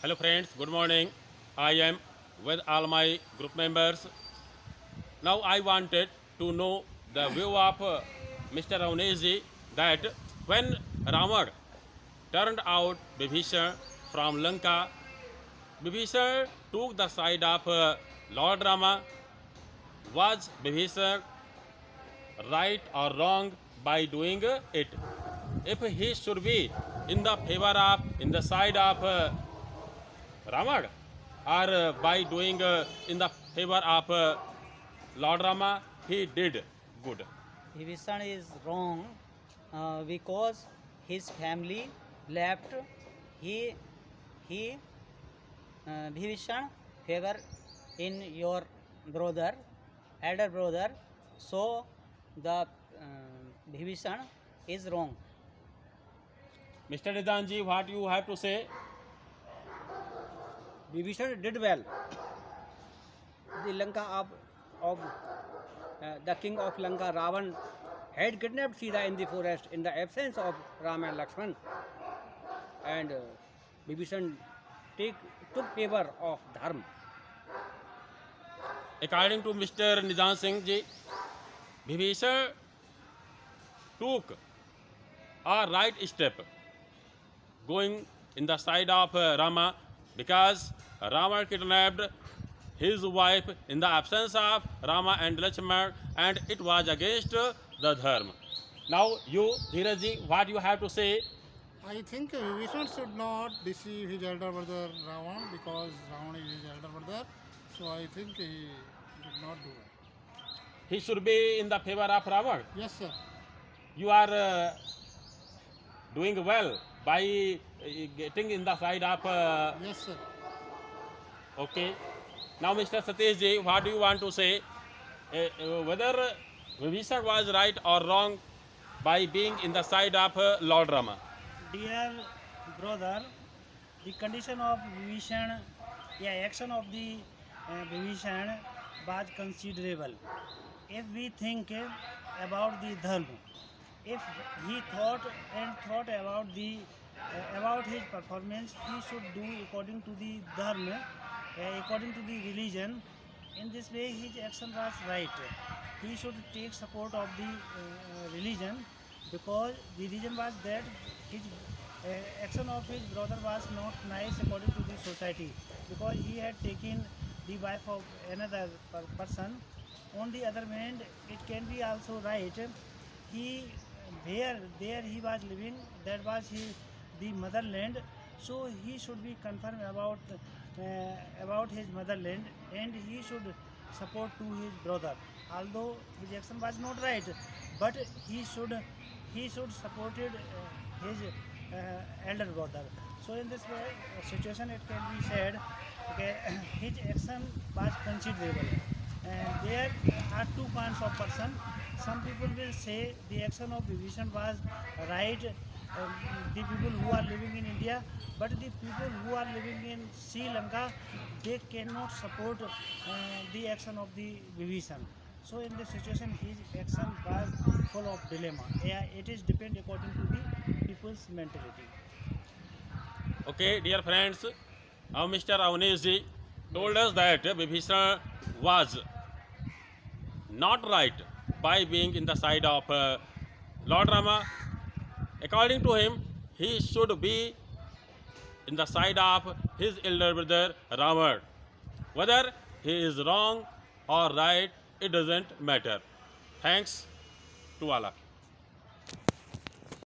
Hello friends, good morning. I am with all my group members. Now I wanted to know the view of Mr. Raunesi that when Ravan turned out Bibhishan from Lanka, Bibhishan took the side of Lord Rama. Was Bibhishan right or wrong by doing it? If he should be in the favor of, in the side of Ravan, or by doing in the favor of Lord Rama, he did good. Vibhishan is wrong because his family left. He he Vibhishan favor in your brother, elder brother. So the Vibhishan is wrong. Mr. Nidanji, what you have to say? Vibhishan did well. The Lanka of the king of Lanka, Ravan, had kidnapped Sita in the forest in the absence of Ram and Lakshman, and Vibhishan took favor of Dharma. According to Mr. Nidan Singh ji, Vibhishan took a right step going in the side of Rama because Rama kidnapped his wife in the absence of Rama and Lakshman, and it was against the dharma. Now you, Dheeraj ji, what you have to say? I think Vibhishan should not deceive his elder brother Ravan because Ravan is his elder brother. So I think he did not do it. He should be in the favor of Ravan. Yes, sir. You are doing well by getting in the side of. Yes, sir. Okay. Now, Mr. Satish ji, what do you want to say? Whether Vibhishan was right or wrong by being in the side of Lord Rama? Dear brother, the condition of Vibhishan, action of the Vibhishan was considerable. If we think about the dharma, if he thought about his performance, he should do according to the dharma, according to the religion. In this way, his action was right. He should take support of the religion because the reason was that his action of his brother was not nice according to the society because he had taken the wife of another person. On the other hand, it can be also right. He there he was living, that was the motherland. So he should be confirmed about his motherland, and he should support to his brother. Although his action was not right, but he should supported his elder brother. So in this way, situation it can be said, okay, his action was considerable. And there are two kinds of person. Some people will say the action of Vibhishan was right, the people who are living in India, but the people who are living in Sri Lanka, they cannot support the action of the Vibhishan. So in this situation, his action was full of dilemma. Yeah, it is depend according to the people's mentality. Okay, dear friends, now Mr. Avnesh ji told us that Vibhishan was not right by being in the side of Lord Rama. According to him, he should be in the side of his elder brother Ravan. Whether he is wrong or right, it doesn't matter. Thanks to Allah.